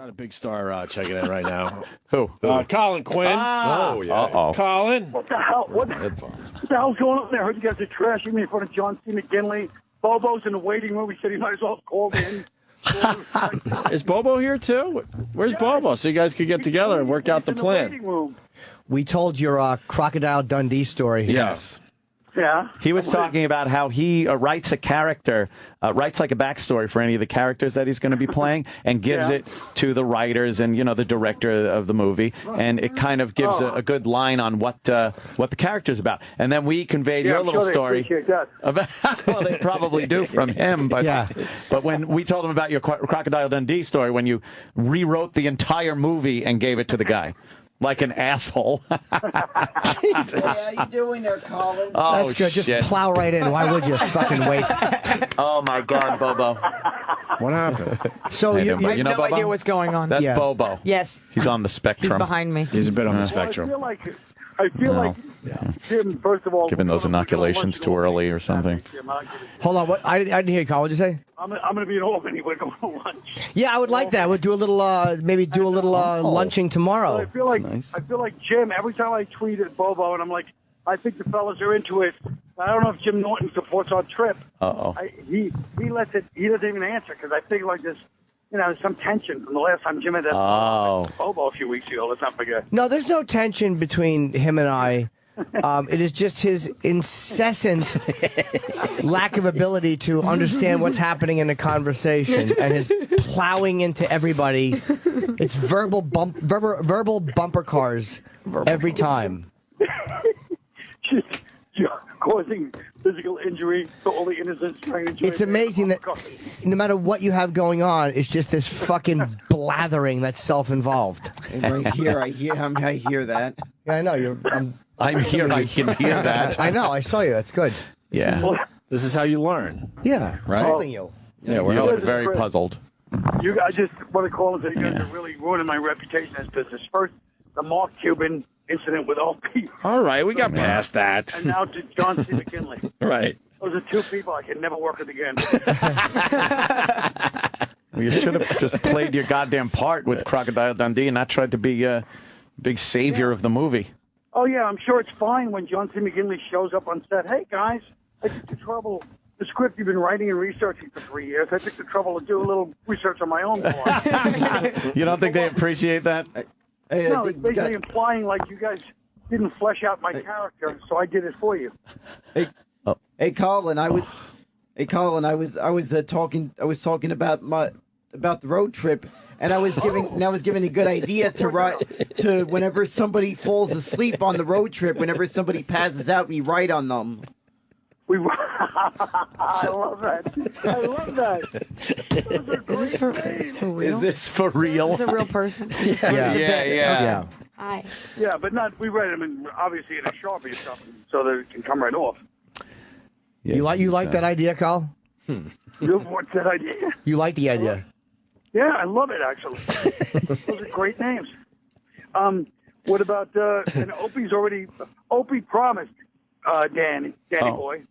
Got a big star checking in right now. Who? Colin Quinn. Oh, yeah. Uh-oh. Colin. What the hell? What the hell's going on there? I heard you guys are trashing me in front of John C. McGinley. Bobo's in the waiting room. He said he might as well call me in. Is Bobo here too? Where's Bobo? So you guys could get together and work out the plan. We told your Crocodile Dundee story. Yes. Yeah. He was talking about how he writes a character, writes like a backstory for any of the characters that he's going to be playing, and gives it to the writers and the director of the movie, and it kind of gives a good line on what the character's about. And then we conveyed your little story. About, well, they probably do from him, but but when we told him about your Crocodile Dundee story, when you rewrote the entire movie and gave it to the guy. Like an asshole. Jesus. How you doing there, Colin? Oh, that's good. Shit. Just plow right in. Why would you fucking wait? Oh, my God, Bobo. What happened? So you I have no Bobo? idea what's going on. That's Bobo. Yes. He's on the spectrum. He's behind me. He's a bit on the spectrum. I feel like Jim, first of all... Giving those inoculations too early or something. Hold on. What? I didn't hear you, Colin. What did you say? I'm going to be at home anyway, going to lunch. Yeah, I would like that. We'll do a little, maybe do a little lunching tomorrow. I feel like Jim, every time I tweet at Bobo, and I'm like, I think the fellas are into it. I don't know if Jim Norton supports our trip. Uh-oh. He lets it, he doesn't even answer, because I think like this, there's some tension from the last time Jim had that Bobo a few weeks ago. Let's not forget. No, there's no tension between him and I. It is just his incessant lack of ability to understand what's happening in a conversation and his plowing into everybody. It's verbal bumper cars every time. Causing physical injury to all the innocents trying to enjoy. It's amazing that no matter what you have going on, it's just this fucking blathering that's self-involved. Right here, I hear that. Yeah, I know. I'm here. I can hear that. I know. I saw you. That's good. Yeah. This is how you learn. Yeah. Right? Helping you. Yeah, we're You look very puzzled. I just want to call and say you guys are really ruining my reputation in this business. First, the Mark Cuban incident with Opie. All right, we got past that. And now to John C. McGinley. Right. Those are two people I can never work with again. Well, you should have just played your goddamn part with Crocodile Dundee and not tried to be a big savior of the movie. Oh, yeah, I'm sure it's fine when John C. McGinley shows up on set. Hey, guys, I took the trouble. The script you've been writing and researching for 3 years. I took the trouble to do a little research on my own part. You don't think they appreciate that? No, it's basically implying like you guys didn't flesh out my character, so I did it for you. Hey, Colin, I was talking about the road trip, and I was giving a good idea to write to whenever somebody falls asleep on the road trip, whenever somebody passes out, we write on them. I love that. I love that. Is this for real? Is this for real? Is this a real person? Yeah. Hi. Yeah, but we write them obviously in a Sharpie or something so that it can come right off. Yeah, you like that idea, Carl? What's that idea? You like the idea? Yeah, I love it, actually. Those are great names. What about, and Opie promised, Danny boy.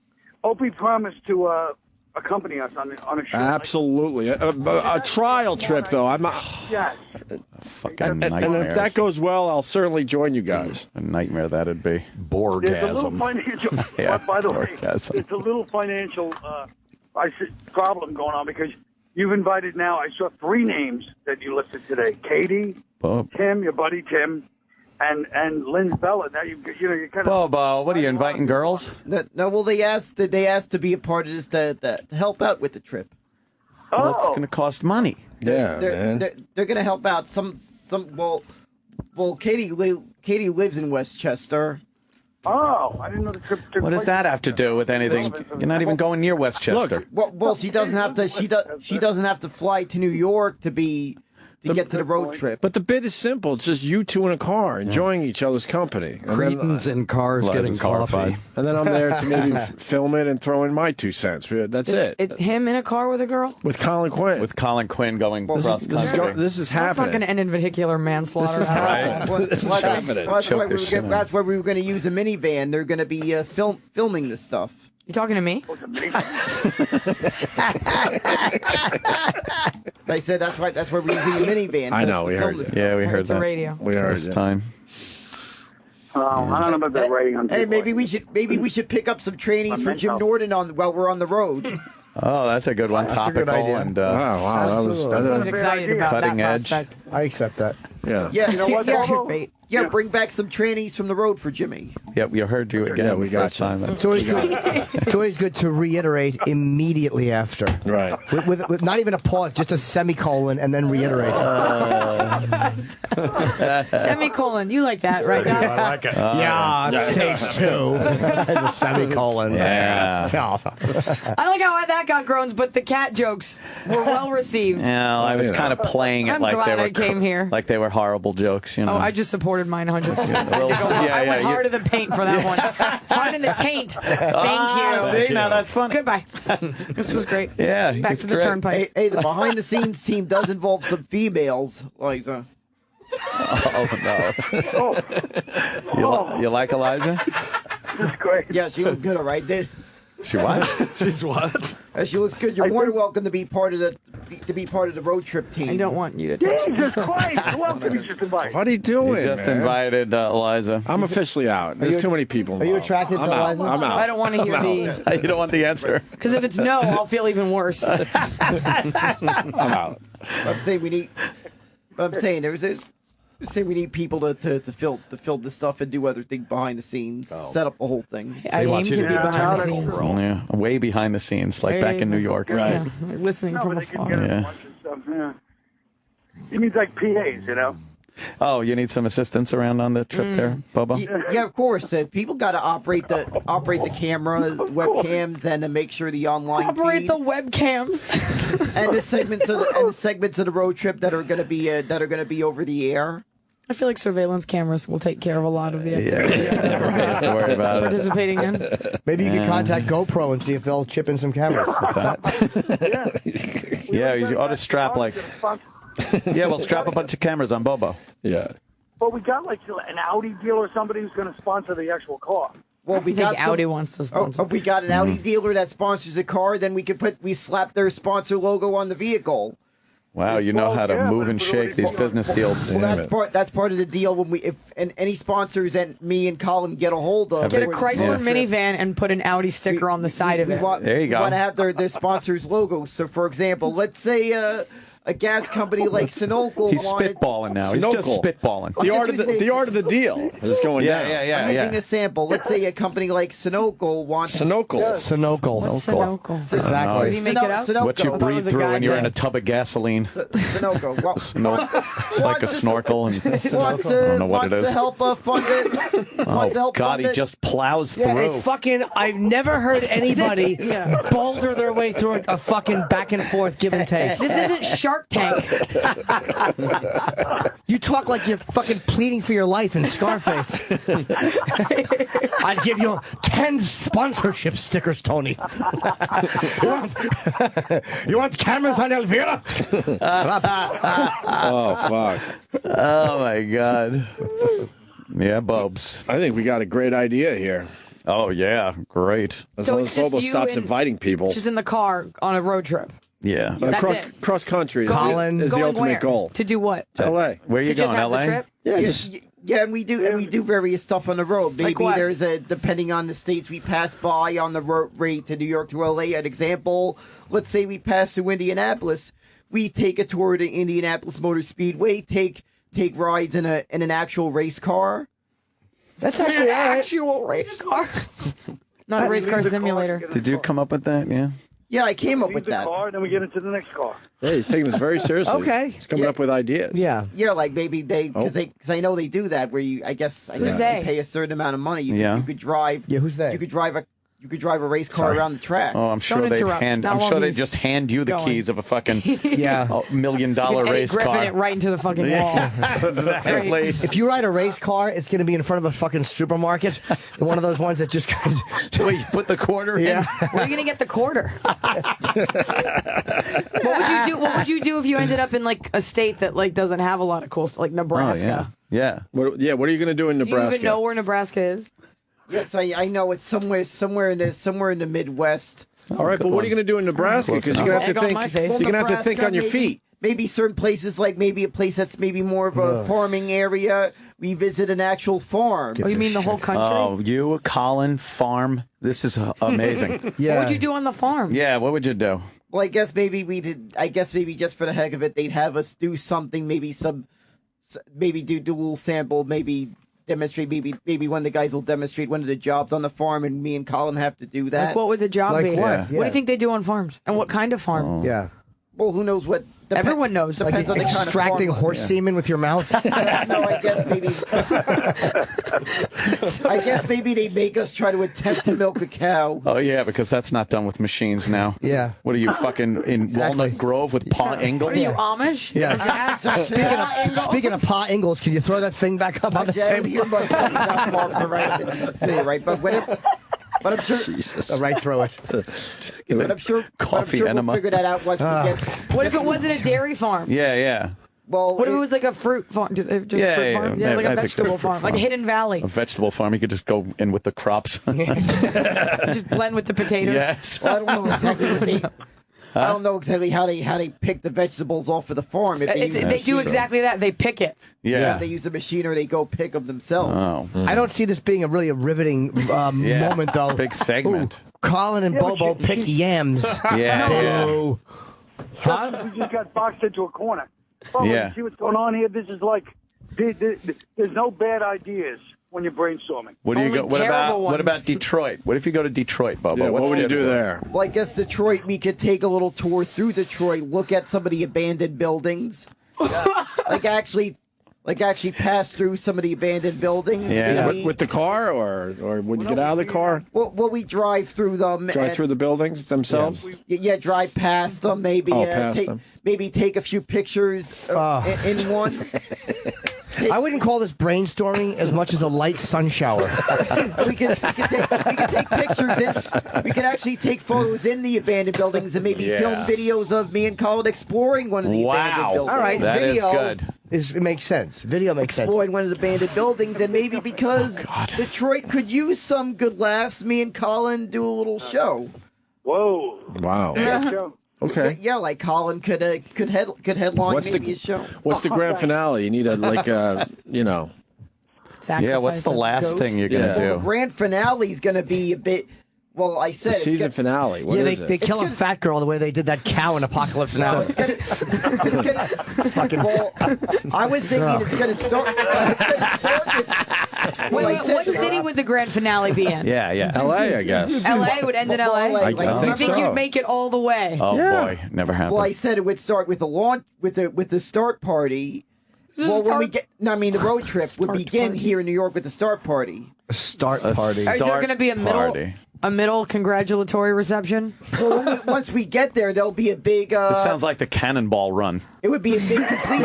Opie promised to accompany us on a show. Absolutely. A trial trip, though. Yes. Fucking nightmare. And if that goes well, I'll certainly join you guys. A nightmare that'd be. There's a little financial, by the way, it's a little financial problem going on because you've invited now, I saw 3 names that you listed today. Katie, Tim, your buddy Tim, and Lynn Bella. Now you kind of Bobo. What are you inviting girls? No, well they asked to be a part of this to help out with the trip. Well, it's going to cost money. Man. They're going to help out well Katie lives in Westchester. Oh, I didn't know the trip took What does that have to do with anything? You're not even going near Westchester. Look, well, she doesn't have to. She doesn't have to fly to New York to get to the road trip. But the bid is simple. It's just you two in a car enjoying each other's company. Cretins in cars getting coffee. And then I'm there to maybe film it and throw in my 2 cents. That's it. It's him in a car with a girl? With Colin Quinn. With Colin Quinn going this is happening. That's not going to end in vehicular manslaughter. This is happening. That's why we were going to use a minivan. They're going to be filming this stuff. You talking to me? They said that's right. That's where we use the minivan. I know, we heard this it. stuff. Yeah, we heard It's that. a radio. We heard First it. time. I don't know about that rating on Hey, people. maybe we should pick up some trainees for Jim mental. Norton while we're on the road. Oh, that's a good one. That's a good Topical idea. and Wow, that was I was excited about Cutting that edge. prospect. I accept that. yeah. Yeah, You know what, yeah, Bobo? Bait. yeah. Bring back some trainees from the road for Jimmy. Yep, we heard you again. Yeah, we got first you. time. It's always good. It's always good to reiterate immediately after. Right. With not even a pause, just a semicolon, and then reiterate. Semicolon. You like that, right? Doc? I like it. Yeah, stage 2. As a semicolon. Yeah. I like how that got groans, but the cat jokes were well received. Yeah, I was kind of playing it I'm like glad they were I came here. like they were horrible jokes. You know. Oh, I just supported mine 100%. yeah, I yeah, went you- hard in the paint for that one. Hard in the taint. Thank you. See, now that's funny. Goodbye. This was great. Yeah, Back it's to the great. turnpike. Hey, the behind the scenes team does involve some females. Like, Oh no. You like Elijah? This is great. yeah, she looks good, all right. She what? She's what? She looks good. You're more than welcome to be part of the road trip team. I don't want you to touch me. Jesus Christ! Welcome, you just invited. What are you doing, You just man? invited Eliza. I'm officially out. There's too many people Are you involved. attracted to I'm out. Eliza? I'm out. I don't want to hear the... You don't want the answer. Because if it's no, I'll feel even worse. I'm out. I'm saying we need. But I'm saying we need people to fill this stuff and do other things behind the scenes, set up the whole thing. I aim wants to you be to be behind the scenes. Yeah, way behind the scenes, like back in New York. Yeah, listening No, from but they can afar. get a Yeah. bunch of stuff. Yeah. He means like PAs, you know. Oh, you need some assistance around on the trip there, Bobo? Yeah, of course. People got to operate the cameras, webcams, and to make sure the online Operate feed the webcams. and the segments of the road trip that are going to be over the air. I feel like surveillance cameras will take care of a lot of the Yeah, activity never have to worry about it. participating in. Maybe you could contact GoPro and see if they'll chip in some cameras. Yeah, you ought to strap like. Yeah, we'll strap a bunch of cameras on Bobo. Yeah. Well, we got like an Audi deal or somebody who's going to sponsor the actual car. Well, we I think got some- Audi wants to Oh, sponsor. if we got an Audi dealer that sponsors a car, then we slap their sponsor logo on the vehicle. Wow, you know how to Yeah, move but and it's shake these already- business deals. Well, that's part of the deal when if any sponsors and me and Colin get a hold of. Get a for the Chrysler road trip, minivan and put an Audi sticker on the side of it. There you go. We want to have their sponsors' logos. So, for example, let's say a gas company like Sunoco He's wanted. spitballing now. He's just Sunoco. spitballing. The art of the deal is going Yeah, down. yeah, I'm yeah, making yeah. a sample. Let's say a company like Sunoco wants. Sunoco. Sunoco. What's Sunoco? Exactly. Did he make it up? Sunoco. What you that breathe was a through guy when you're that- in a tub of gasoline. Sunoco. Well, It's like a snorkel. And, wants I don't know what wants it is. to help fund it. Wants to Oh, help God, fund he it. just plows Yeah, through. it's fucking. I've never heard anybody boulder their way through a fucking back and forth give and take. This isn't Shark Tank. You talk like you're fucking pleading for your life in Scarface. I'd give you 10 sponsorship stickers, Tony. you want cameras on Elvira? Oh, fuck. Oh, my God. Yeah, Bubs. I think we got a great idea here. Oh, yeah. Great. As So long it's as just Bobo you stops and- inviting people. Just in the car on a road trip. Yeah. That's it. Cross country is Colin. the Going ultimate where? goal. To do what? L.A. Where are you To just going, have L.A.? the trip? Yeah, just Yeah, and we do various stuff on the road. Maybe Like what? there's depending on the states we pass by on the road rate to New York to LA. An example, let's say we pass through Indianapolis, we take a tour to Indianapolis Motor Speedway, take rides in an actual race car. That's actually all right. Actual race car. Not a race car simulator. Did you come up with that? Yeah. Yeah, I came up Leave with the that. car, then we get into the next car. yeah, he's taking this very seriously. Okay. He's coming up with ideas. Yeah. Yeah, like maybe because I know they do that where you I guess Who's you they? pay a certain amount of money. Yeah. You could drive. Yeah, who's they? You could drive a race car around the track. Oh, I'm sure Don't they interrupt. hand. Not I'm while sure they he's just hand you the going. keys of a fucking Yeah. $1 million Eddie race Griffin car. it right into the fucking wall. Exactly. If you ride a race car, it's going to be in front of a fucking supermarket. One of those ones that just kind of. Wait, you put the quarter in? Yeah. Where are you gonna get the quarter? What would you do? What would you do if you ended up in like a state that like doesn't have a lot of cool stuff, like Oh, Nebraska? yeah. Yeah. What are you going to do in Do you Nebraska? even know where Nebraska is? Yes, I know it's somewhere in the Midwest. All right, but what are you going to do in Nebraska? Because you're going to have to Egg on my face. think. You're going to have to think on your feet. Maybe certain places, like maybe a place that's maybe more of a farming area. We visit an actual farm. Oh, you mean the whole country? Oh, you, Colin, farm. This is amazing. Yeah. What would you do on the farm? Yeah, what would you do? Well, I guess maybe we did. I guess maybe just for the heck of it, they'd have us do something. Maybe do a little sample. Maybe demonstrate. Maybe one of the guys will demonstrate one of the jobs on the farm, and me and Colin have to do that. Like, what would the job Like be? what? What do you think they do on farms? And what kind of farm? Yeah. Well, who knows what? Everyone knows. Depends on the kind of Extracting farm. horse semen with your mouth? No, I guess maybe. I guess maybe they make us try to attempt to milk a cow. Oh, yeah, because that's not done with machines now. Yeah. What are you, fucking in Walnut Grove with Pa Ingalls? Are you Amish? Yeah. Speaking of Pa Ingalls, can you throw that thing back up on the I don't table? hear much about farms to right? But I'm sure. Right through it. But I'm sure. Coffee we'll enema. figure that out once we get. What if it wasn't a dairy farm? Yeah. Well, What if it was like a fruit farm? Just fruit farm? yeah, Like I a think vegetable fruit farm. Like a Hidden Valley. A vegetable farm, you could just go in with the crops. Just blend with the potatoes. Yes. Well, I don't know exactly what they. I don't know exactly how they pick the vegetables off of the farm. If they, use a They do machine. exactly that. They pick it. Yeah. They use a machine or they go pick them themselves. Oh. I don't see this being a riveting moment, though. Big segment. Ooh, Colin and Bobo pick yams. Yeah. Boo. We just got boxed into a corner. Oh, Yeah. you see what's going on here? This is like, there's no bad ideas when you're brainstorming. What do you Only go? What terrible about ones. Detroit? What if you go to Detroit, Bobo? Yeah, what What's would you there do to there? Well, I guess Detroit. We could take a little tour through Detroit, look at some of the abandoned buildings, like actually pass through some of the abandoned buildings. Yeah. maybe. With the car, or would you get out of the car? Well, we drive through them. Drive through the buildings themselves? Yeah, drive past them. Maybe Past them. maybe take a few pictures in one. I wouldn't call this brainstorming as much as a light sun shower. we can take pictures. We can actually take photos in the abandoned buildings and maybe film videos of me and Colin exploring one of the abandoned buildings. All right, That is video good. it makes sense. Video makes sense. Exploring one of the abandoned buildings, and maybe because Detroit could use some good laughs, me and Colin do a little show. Whoa. Wow. Joe. Okay. Yeah, like Colin could headline What's maybe the a show. What's the grand finale? You need a Yeah, what's the last thing you're going to Well, the do? grand finale is going to be a bit. Well, I said the it's season gonna- finale. What Yeah, is they it? kill a fat girl the way they did that cow in Apocalypse Now. It's gonna, well, I was thinking it's going to start. What city would the grand finale be in? Yeah. L.A., I guess. LA would end in LA? Well, I You think think so. you'd make it all the way? Oh, Yeah. boy. Never happened. Well, I said it would start with the launch with the start party. Well, when we get, no, I mean the road trip would begin here in New York with the start party. Start A party. Is there start going to be party. a middle congratulatory reception? Well, once we get there, there'll be a big. This sounds like the Cannonball Run. It would be a big complete.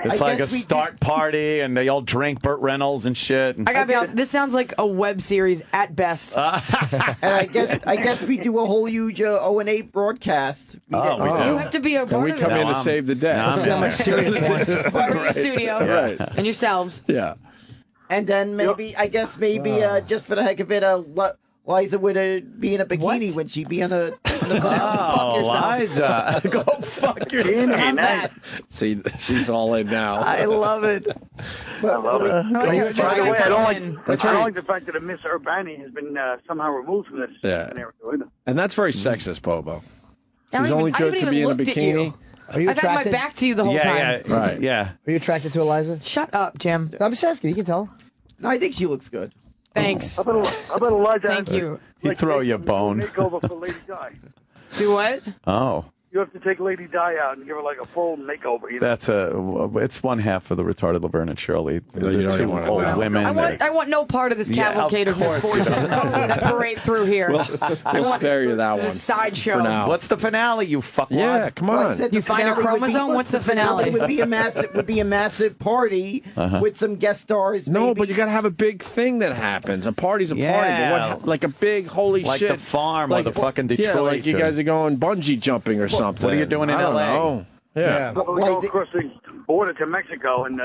It's like a start party, and they all drink Burt Reynolds and shit. And I gotta be honest, this sounds like a web series at best. And I guess we do a whole huge O&A broadcast. we do. You have to be a And part we of come it. in to save the day. No, I'm See how much serious ones. Part of your studio Right. and yourselves. Yeah. And then maybe, I guess maybe just for the heck of it, Liza would be in a bikini when she'd be on a. Oh, yourself. Liza. Go fuck yourself. How's that? See, she's all in now. I love it. I love it. Are you By the way, I don't like, That's I don't right. like the fact that Miss Urbani has been somehow removed from this Yeah. scenario either. And that's very sexist, Bobo. I She's don't only even- I good haven't to even be in a looked at you. bikini. Are you I've had my attracted? back to you the whole time. Right. Yeah. Are you attracted to Eliza? Shut up, Jim. I'm just asking. You can tell. No, I think she looks good. Thanks. I bet Elijah Thank has you. He'd throw you a bone. makeover for Lady Di. Do what? Oh. You have to take Lady Di out and give her like a full makeover. You know? That's it's one half of the retarded Laverne and Shirley. The You don't two even wanna old know. women. I want no part of this Yeah, cavalcade of of course. misfortunes that parade through here. We'll spare you that the one sideshow. for now. What's the finale, you fuckwad? Yeah, come Well, I on. said the You find a finale would chromosome? be- What's the finale? Would be a massive party with some guest stars. No, maybe. but you got to have a big thing that happens. A party's a party. Yeah. But what, like a big holy Like shit. the farm or the fucking Yeah, Detroit like you or- guys are going bungee jumping or something. what are you doing in I don't LA? know. Yeah. Well, we Like go the- across the border to Mexico and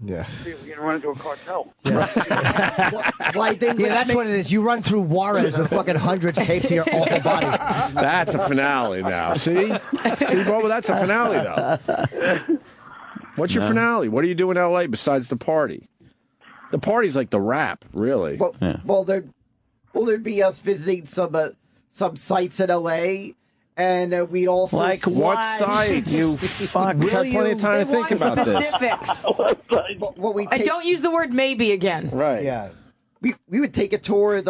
Yeah. See if we can run into a cartel. Well, I think that's what it is. You run through Juarez with fucking hundreds taped to your awful body. That's a finale now. See, Bobo, that's a finale though. What's your finale? What do you do in L.A. besides the party? The party's like the rap, really. Well, there'd be us visiting some sites in L.A. And we'd also like what sites? You fuck. We've had plenty of time to think about specifics. this. Don't use the word maybe again. Right. Yeah. We would take a tour of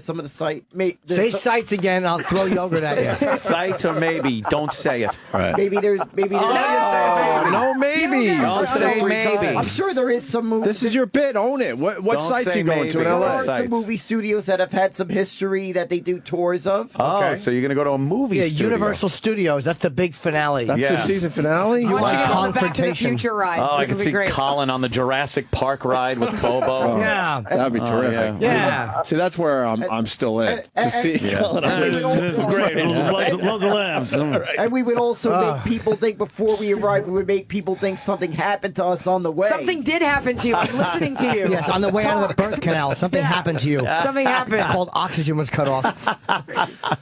some of the site. Say sites again, I'll throw yogurt at you. Sites or maybe, don't say it. Right. Maybe there's No, maybe. Don't say maybe. I'm sure there is some movies. This is your bit. Own it. What Don't sites say are you going to in maybe. There L.A.? are some movie studios that have had some history that they do tours of. Oh, so you're going to go to a movie Yeah, studio. Universal Studios. That's the big finale. That's the season finale? I want you to go on the Back to the Confrontation. Future ride. Oh, I This can will be see great. Colin on the Jurassic Park ride with Bobo. Yeah. That'd be terrific. Yeah. See, that's where I'm still in. To see Colin. This is great. Loads of laughs. And we would also make people think before we arrived. We would make people think something happened to us on the way. Something did happen to you. I'm listening to you. Yes, on the way out of the birth canal, something happened to you. Something happened. It's called oxygen was cut off.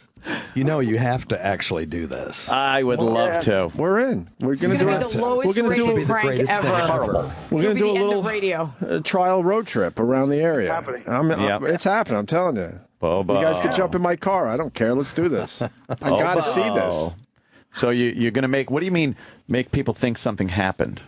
You know, you have to actually do this. I would love to. We're in. We're It's going to going do to be the it. lowest We're going to do rated the prank greatest thing ever. ever. We're This going to will be do a the end of little radio. trial road trip around the area. Happening. It's happening. I'm telling you. Bobo. You guys could jump in my car. I don't care. Let's do this. I got to see this. So you're going to make, what do you mean, make people think something happened?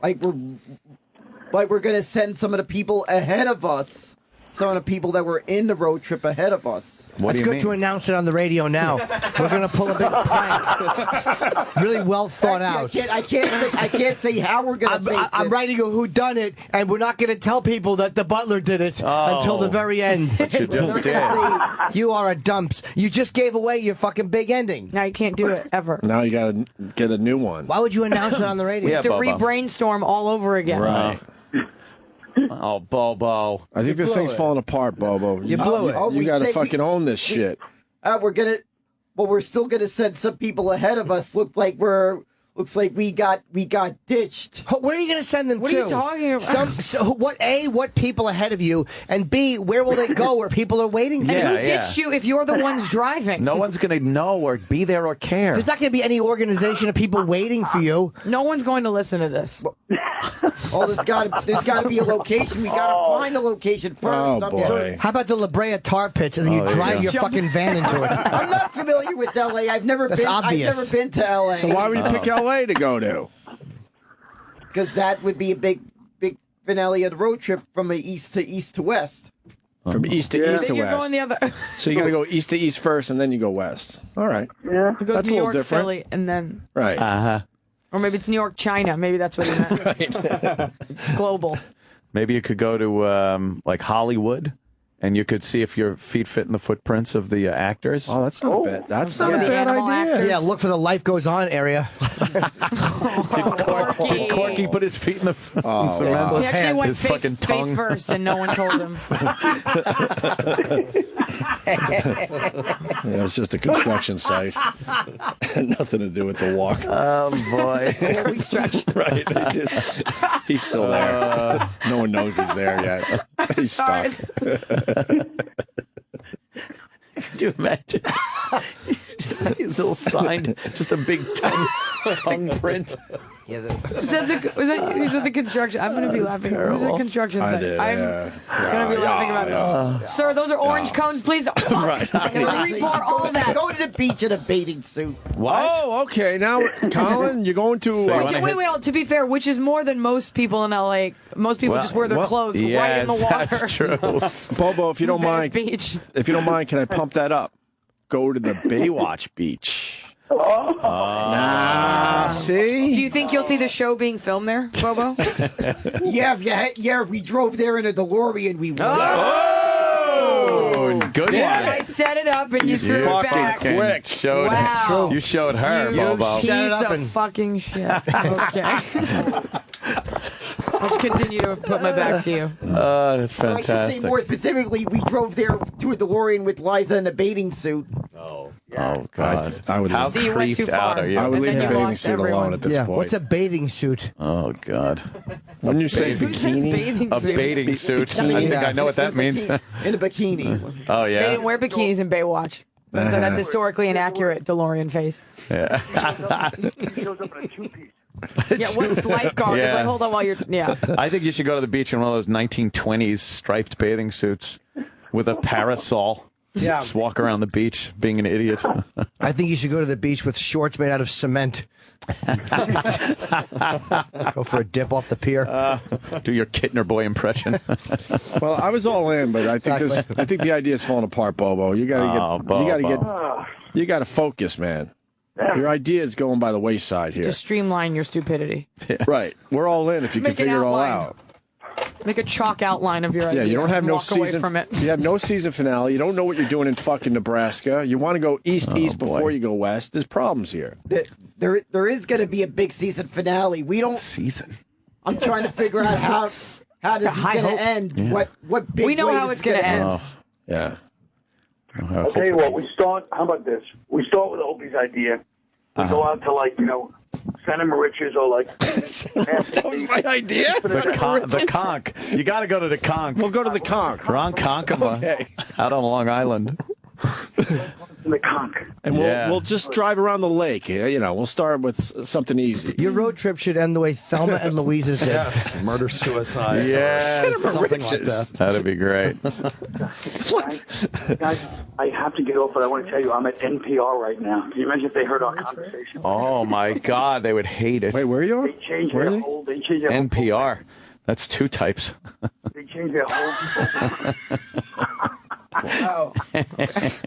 Like we're going to send some of the people ahead of us. Some of the people that were in the road trip ahead of us. What It's do you good mean? to announce it on the radio now. We're going to pull a big prank. Really well thought out. I can't say how we're going to. I'm writing a whodunit, and we're not going to tell people that the butler did it until the very end. You just did. You are a dumps. You just gave away your fucking big ending. Now you can't do it ever. Now you got to get a new one. Why would you announce it on the radio? Yeah, To Bobo. re-brainstorm all over again. Right. Oh, Bobo. I think this thing's falling apart, Bobo. You blew it. You got to fucking own this shit. We're still gonna send some people ahead of us. Looks like we got ditched. Where are you going to send them What to? are you talking about? What people ahead of you, and B, where will they go where people are waiting for And you? who ditched you if you're the ones driving? No one's going to know or be there or care. There's not going to be any organization of people waiting for you. No one's going to listen to this. Oh, there's got to be a location. We got to find a location first. Oh, I'm boy. sorry. How about the La Brea tar pits, and then you drive your fucking van into it? I'm not familiar with LA. I've never That's obvious. I've never been to LA. So why would you pick L.A. to go to? Because that would be a big finale of the road trip from east to west. From east to east to Then you're west. going the other. So you got to go east to east first, and then you go west. All right. Yeah. You go That's to New a little York, different. Philly, and then, Right. Uh-huh. or maybe it's New York, China. Maybe that's what he meant. It's global. Maybe you could go to like Hollywood, and you could see if your feet fit in the footprints of the actors. Oh, that's not a bad. That's not Some a of the bad animal idea. actors. Yeah, look for the life goes on area. Did Corky put his feet in the cement? wow. He actually went His face, fucking face tongue. first, and no one told him. Yeah, it's just a construction site. Nothing to do with the walk. Oh boy! Right. He's still there. No one knows he's there yet. He's stuck. Could you imagine? His little sign, just a big tongue print. Was that the construction? I'm going to be laughing. Who's the construction I site? did. I'm going to be laughing about it. Sir, those are orange cones. Please. Right. I'm going to report all of that. Go to the beach in a bathing suit. Oh, okay. Now, Colin, you're going to. Wait. To be fair, which is more than most people in LA. Most people just wear their clothes right in the water. That's true. Bobo, if you don't mind, Beach. if you don't mind, can I pump that up? Go to the Baywatch beach. See? Do you think you'll see the show being filmed there, Bobo? Yeah. We drove there in a DeLorean. We won. Oh, good Yeah, one. I set it up and you threw it fucking back. quick. Wow. You showed her, You Bobo. piece Set it up of and- fucking shit. Okay. Let's continue to put my back to you. Oh, that's I should say fantastic. more specifically, we drove there to a DeLorean with Liza in a bathing suit. Oh God! I would. How So you went too creeped out far. are you? I would And leave then the you bathing lost suit everyone. alone at this Yeah. point. What's a bathing suit? Oh God! When you say Who says bikini, bathing A suit? bathing suit. Bikini. I think I know what that means. In a bikini. Oh They yeah. didn't wear bikinis in Baywatch. So that's historically inaccurate DeLorean face. Yeah. He shows up in a two-piece. Yeah, what's lifeguard? It's Yeah. like, hold on while you're, yeah. I think you should go to the beach in one of those 1920s striped bathing suits with a parasol. Yeah. Just walk around the beach being an idiot. I think you should go to the beach with shorts made out of cement. Go for a dip off the pier. Do your Kittner boy impression. well, I was all in, but I think Exactly. I think the idea is falling apart, Bobo. You gotta you gotta focus, man. Your idea is going by the wayside here. To streamline your stupidity. Right. We're all in if you can Make an figure it all outline. out. Make a chalk outline of your idea. Yeah, you don't have and no walk away season. from it. You have no season finale. You don't know what you're doing in fucking Nebraska. You want to go east before you go west. There's problems here. There is going to be a big season finale. We don't. Season. I'm trying to figure out how this is high going to hopes. end. Yeah. What big We know way how this it's is gonna gonna end. Yeah. I'll tell you what, we start, how about this? We start with Opie's idea. We go out to, like, Center Mauritius or, like... That was my idea. The conch. You got to go to the conch. We'll go to the conch. Ron Conkema Okay. out on Long Island. In the conch. And we'll just drive around the lake. We'll start with something easy. Your road trip should end the way Thelma and Louisa's did. Yes, murder suicide. Yes. Something like that. That'd be great. Guys, I have to get off, but I want to tell you, I'm at NPR right now. Can you imagine if they heard our conversation? Oh my God, they would hate it. Wait, where are you? They changed their whole... They changed their NPR. That's two types. They changed their whole...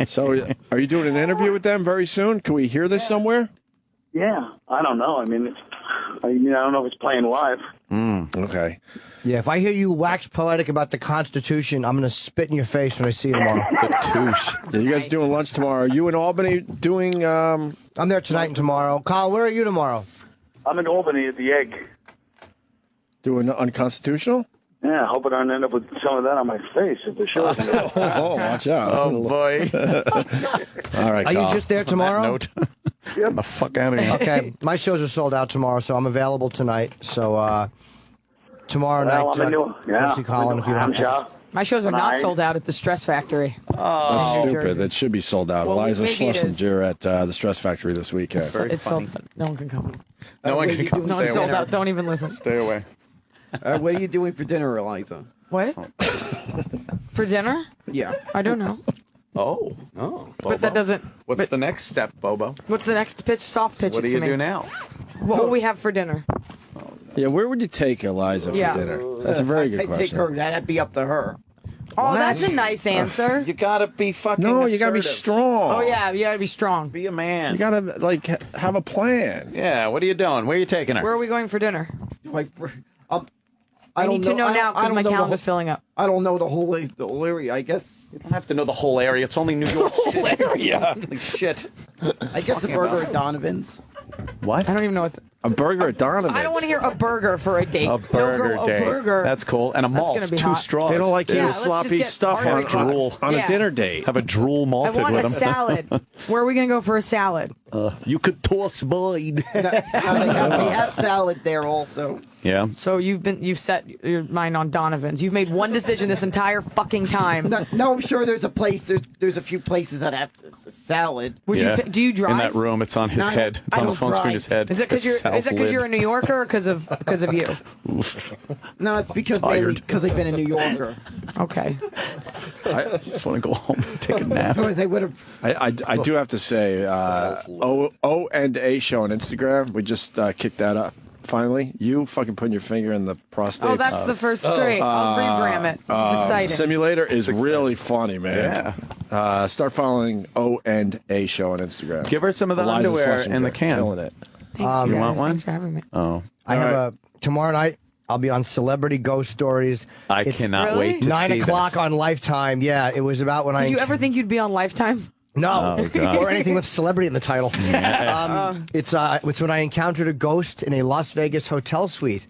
So, are you doing an interview with them very soon? Can we hear this somewhere? Yeah, I don't know. I mean, I don't know if it's playing live. Okay. Yeah, if I hear you wax poetic about the Constitution, I'm going to spit in your face when I see you tomorrow. The touche. Yeah, you guys doing lunch tomorrow? Are you in Albany doing? I'm there tonight and tomorrow. Colin, where are you tomorrow? I'm in Albany at the Egg. Doing unconstitutional? Yeah, I hope I don't end up with some of that on my face at the show. Oh, watch out! Oh boy. All right. Are you Carl. just there tomorrow? Note. Get the fuck out of here. Okay, my shows are sold out tomorrow, so I'm available tonight. So tomorrow Well, night, I'm in New, go see Colin if you I'm want to. sure. My shows are not Nice. sold out at the Stress Factory. That's New stupid. Jersey. That should be sold out. Well, Eliza maybe it is. Schlesinger at the Stress Factory this weekend. It's sold out. No one can come. No one can come. No one's Stay sold away. out. Don't even listen. Stay away. What are you doing for dinner, Eliza? What? For dinner? Yeah. I don't know. Oh. But that doesn't. What's the next step, Bobo? What's the next pitch? Soft pitch What do it to you me. do now? What will we have for dinner? Yeah, where would you take Eliza for Yeah. dinner? That's a very good I'd take question. her. That'd be up to her. Oh, that's a nice answer. You gotta be fucking. No, you gotta be assertive. Oh, strong. yeah, you gotta be strong. Be a man. You gotta have a plan. Yeah. What are you doing? Where are you taking her? Where are we going for dinner? Like, I need to know now because my calendar's the filling up. I don't know the whole area. I guess. You don't have to know the whole area. It's only New York City. area. Holy shit. I guess a burger at Donovan's. What? I don't even know what. A burger at Donovan's. I don't want to hear a burger for a date. A burger no, go, day. A burger. That's cool. And a malt. gonna be 2 hot. straws. They don't like Yeah, eating let's just sloppy get stuff artery clots. on Yeah. a dinner date. Have a drool I malted want with a them. salad. Where are we going to go for a salad? You could toss mine. They have salad there also. Yeah. So you've set your mind on Donovan's. You've made one decision this entire fucking time. No, I'm sure there's a place. There's a few places that have a salad. Would Yeah. do you drive? In that room, it's on his No, head. It's I on the don't phone screen. drive. His head. Is it because you're a New Yorker or because of you? No, it's because Tired. mainly because I've been a New Yorker. Okay. I just want to go home and take a nap. Otherwise, I would have. I do have to say, O and A show on Instagram. We just kicked that up. Finally, you fucking putting your finger in the prostate. Oh, that's the first. Great. I'll regram it. It's exciting. Simulator is really funny, man. Yeah. Start following O and A show on Instagram. Give her some of the Eliza underwear Schlesinger, in the can. Killing it. Thanks, you guys. want one? Thanks for having me. Oh. I have tomorrow night. I'll be on Celebrity Ghost Stories. I It's cannot Really? wait to 9 see o'clock this. on Lifetime. Yeah, it was about when I. Did you ever think you'd be on Lifetime? No, Oh, God. or anything with celebrity in the title. It's when I encountered a ghost in a Las Vegas hotel suite,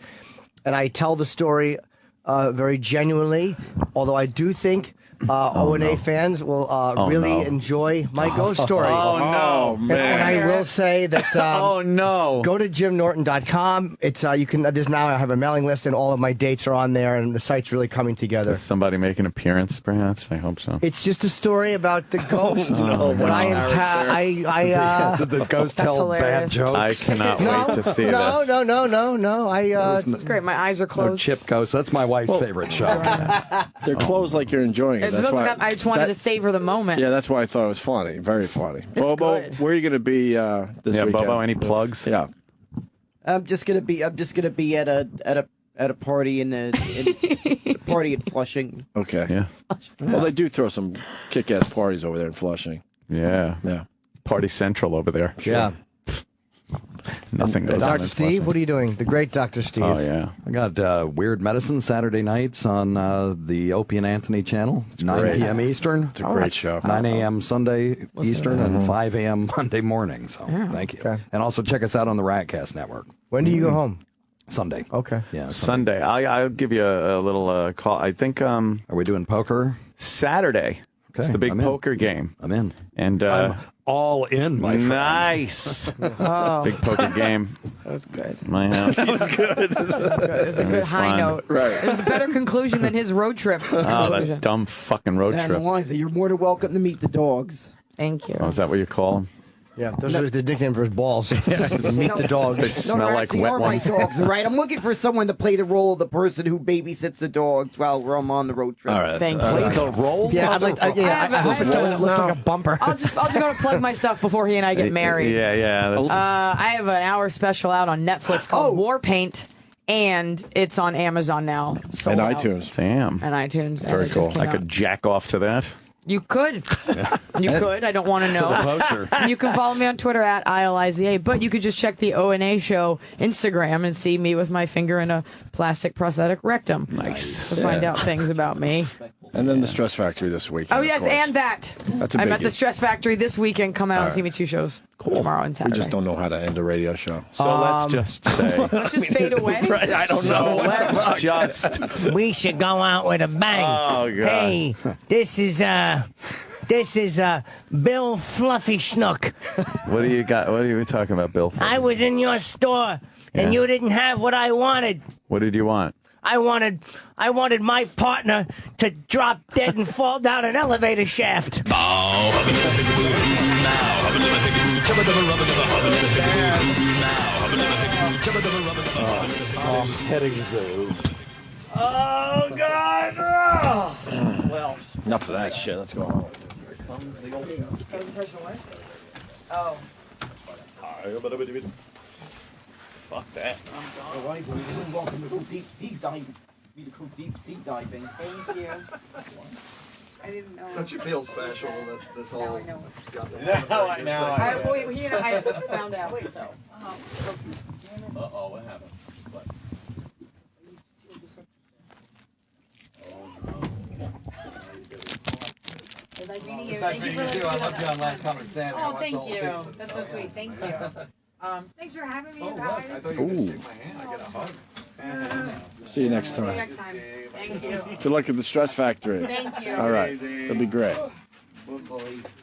and I tell the story very genuinely. Although I do think O&A fans will really enjoy my ghost story. Oh, no, man. And I will say that oh, no. Go to jimnorton.com. It's you can there's now I have a mailing list and all of my dates are on there and the site's really coming together. Does somebody make an appearance, perhaps? I hope so. It's just a story about the ghost. Did the ghost tell bad jokes? I cannot wait to see this. No. It's great. My eyes are closed. No, Chip Ghost. That's my wife's favorite show. They're closed like you're enjoying it. That's why I just wanted to savor the moment. Yeah, that's why I thought it was funny. Very funny. Bobo, good. where are you going to be this weekend? Bobo, any plugs? Yeah. I'm just gonna be at a party a party in Flushing. Okay. Yeah. Well, they do throw some kick-ass parties over there in Flushing. Yeah. Yeah. Party Central over there. Yeah. Nothing goes on. Dr. Steve, what are you doing? The great Dr. Steve. Oh, yeah. I got Weird Medicine Saturday nights on the Opie and Anthony channel, 9 great. p.m. Eastern. It's a great show. 9 a.m. Sunday Eastern and 5 a.m. Monday morning. So thank you. Okay. And also check us out on the Ratcast Network. When do you go home? Sunday. Okay. Yeah. Sunday. I'll give you a little call. I think Are we doing poker? Saturday. It's the big I'm in. poker game. I'm in. And I'm all in, my friend. nice. Big poker game. That was good. My house. That was good. It's a good high fun. note. Right. It was a better conclusion than his road trip. Oh, that dumb fucking road And trip. Eliza, you're more than welcome to meet the dogs. Thank you. Oh, is that what you call them? Yeah, those are the nickname for his balls. Meet the dogs. They smell there like actually wet are ones. my dogs, all right? I'm looking for someone to play the role of the person who babysits the dogs while I'm on the road trip. All right. Thank you. Play the role? Yeah, I'd like. I hope it's someone that looks like a bumper. I'll just go to plug my stuff before he and I get married. Yeah. That's, I have an hour special out on Netflix called War Paint, and it's on Amazon now. Sold And out. iTunes. damn. And iTunes. Very and it just cool. came I out. could jack off to that. You could. You could. I don't want to know. Poster. You can follow me on Twitter at ILIZA, but you could just check the O&A show Instagram and see me with my finger in a plastic prosthetic rectum. Nice. To find out things about me. And then the Stress Factory this weekend. Oh, of yes, course. and that. That's a I'm biggie. at the Stress Factory this weekend. Come out and see me 2 shows. Cool. Tomorrow and We Saturday. just don't know how to end a radio show. So let's just say. Let's just fade away. I don't know. Let's just. We should go out with a bang. Oh, God. Hey, this is Bill Fluffy Schnook. What do you got? What are you talking about, Bill? I was in your store and you didn't have what I wanted. What did you want? I wanted my partner to drop dead and fall down an elevator shaft. Petting zoo. Oh God! Well, enough of that shit. Let's go home. Oh. Fuck that. Eliza, you're welcome to go deep sea diving. Thank you. I didn't know. Don't you feel special that this whole... I know. I He and I found out. So. Uh-oh, what happened? It's nice meeting you too. I loved you on Last Comic Stand. Oh, thank you. That's so sweet. Thank you. Thanks for having me, guys. Ooh. See you next See you time. next time. Thank you. Good luck at the Stress Factory. Thank you. All right. That'll be great.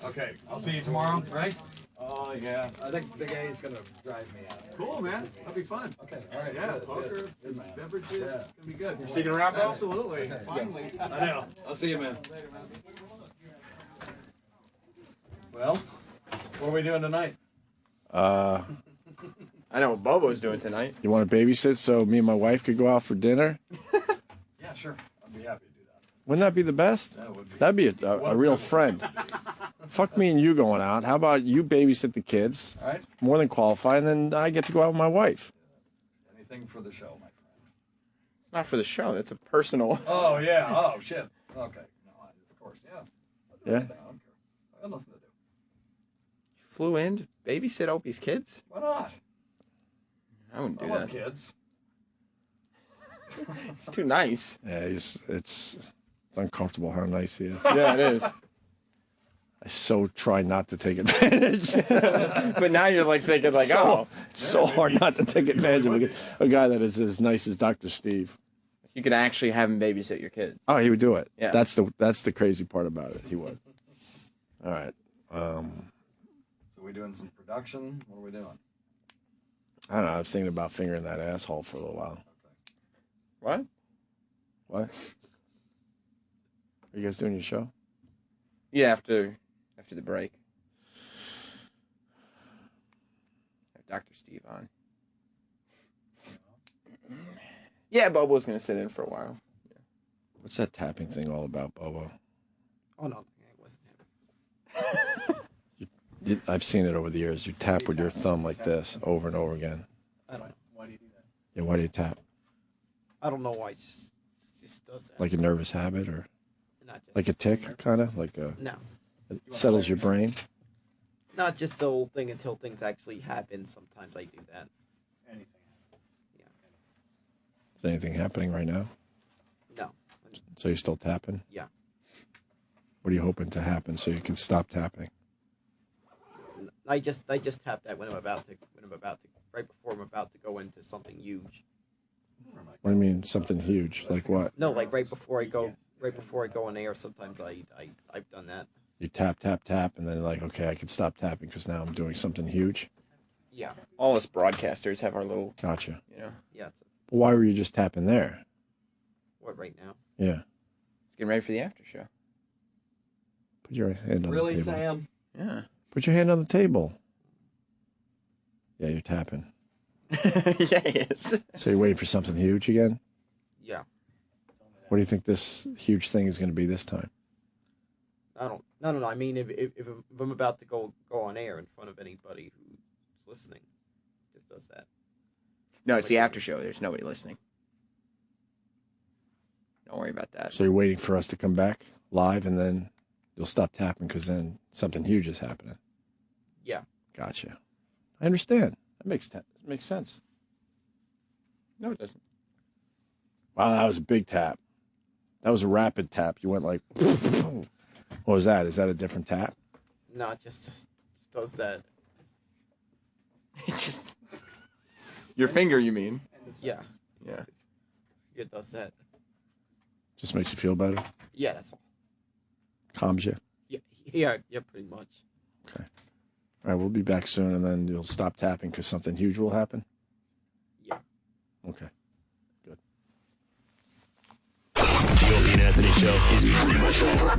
Okay, I'll see you tomorrow, right? Oh, yeah. I think the guy's going to drive me out. Cool, man. That'll be fun. Okay, all right. Yeah, good, poker, good, man. beverages, gonna be good. You're sticking around, Bill? Absolutely. Finally. I know. I'll see you, man. Well, what are we doing tonight? I know what Bobo's doing tonight. You want to babysit so me and my wife could go out for dinner? Yeah, sure. I'd be happy to do that. Wouldn't that be the best? That would be. That'd be a real friend. Fuck me and you going out. How about you babysit the kids? All right. More than qualified, and then I get to go out with my wife. Anything for the show, my friend. It's not for the show. That's a personal. Oh, yeah. Oh, shit. Okay. No, of course, yeah. Yeah? I don't care. I got nothing to do. Flew in to babysit Opie's kids? Why not? I wouldn't do I love that. kids. It's too nice. Yeah, it's uncomfortable how nice he is. Yeah, it is. I so try not to take advantage. But now you're like thinking like, oh, It's so hard not to take advantage of a guy that is as nice as Dr. Steve. You could actually have him babysit your kids. Oh, he would do it. Yeah. That's the crazy part about it. He would. All right. So we doing some production? What are we doing? I don't know. I was thinking about fingering that asshole for a little while. What? What? Are you guys doing your show? Yeah, after the break. Have Dr. Steve on. Yeah, Bobo's going to sit in for a while. Yeah. What's that tapping thing all about, Bobo? Oh, no. It wasn't. I've seen it over the years. You tap with your thumb like this over and over again. I don't know. Why do you do that? Yeah, why do you tap? I don't know why. It just does that. Like a nervous habit or Not just, like a tick, kind of? Like a, no. It settles your brain? Not just the whole thing until things actually happen. Sometimes I do that. Anything. Yeah. Is anything happening right now? No. So you're still tapping? Yeah. What are you hoping to happen so you can stop tapping? I just tap that when I'm about to right before I'm about to go into something huge. What do you mean something huge? Like what? No, like right before I go on air. Sometimes I've done that. You tap, tap, tap, and then like, okay, I can stop tapping because now I'm doing something huge. Yeah. All us broadcasters have our little... Gotcha. You know? Yeah. But why were you just tapping there? What, right now? Yeah. It's getting ready for the after show. Put your hand on the table. Really, Sam? Yeah. Put your hand on the table. Yeah, you're tapping. Yeah, he is. So you're waiting for something huge again? Yeah. What do you think this huge thing is going to be this time? No. I mean, if I'm about to go on air in front of anybody who's listening, it just does that. No, it's the after show. There's nobody listening. Don't worry about that. So you're waiting for us to come back live and then you'll stop tapping because then something huge is happening. Yeah. Gotcha. I understand. That makes sense. No, it doesn't. Wow, that was a big tap. That was a rapid tap. You went like... What was that? Is that a different tap? No, it just does that. It just... Your finger, you mean? Yeah. Yeah. It does that. Just makes you feel better? Yeah, that's all. Calms you? Yeah, pretty much. Okay. All right, we'll be back soon, and then you'll stop tapping because something huge will happen? Yeah. Okay. Good. The Opie and Anthony Show is pretty much over.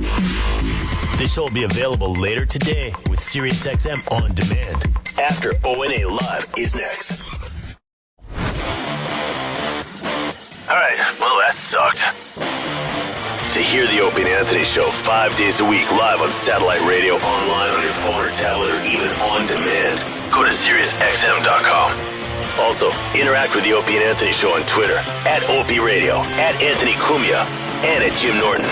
This show will be available later today with SiriusXM On Demand. After ONA Live is next. All right, well, that sucked. To hear the Opie and Anthony Show 5 days a week live on satellite radio, online on your phone or tablet, or even on demand, go to SiriusXM.com. Also, interact with the Opie and Anthony Show on Twitter, @Opie Radio, @Anthony Cumia, and @Jim Norton.